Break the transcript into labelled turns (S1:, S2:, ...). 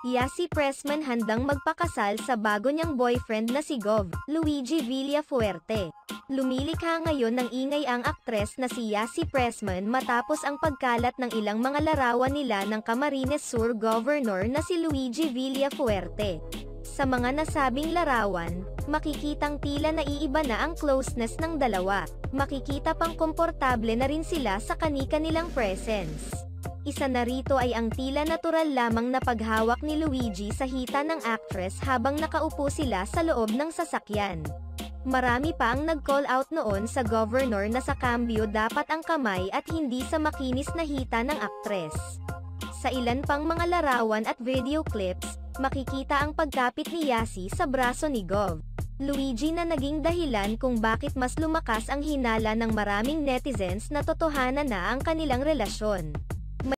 S1: Yasi Pressman handang magpakasal sa bago niyang boyfriend na si Gov. Luigi Villafuerte. Lumilikha ngayon ng ingay ang aktres na si Yasi Pressman matapos ang pagkalat ng ilang mga larawan nila ng Camarines Sur Governor na si Luigi Villafuerte. Sa mga nasabing larawan, makikitang tila naiiba na ang closeness ng dalawa. Makikita pang komportable na rin sila sa kani-kanilang presence. Isa na rito ay ang tila natural lamang na paghawak ni Luigi sa hita ng actress habang nakaupo sila sa loob ng sasakyan. Marami pa ang nag-call out noon sa governor na sa kambyo dapat ang kamay at hindi sa makinis na hita ng aktres. Sa ilan pang mga larawan at video clips, makikita ang pagkapit ni Yasi sa braso ni Gov. Luigi na naging dahilan kung bakit mas lumakas ang hinala ng maraming netizens na totohanan na ang kanilang relasyon.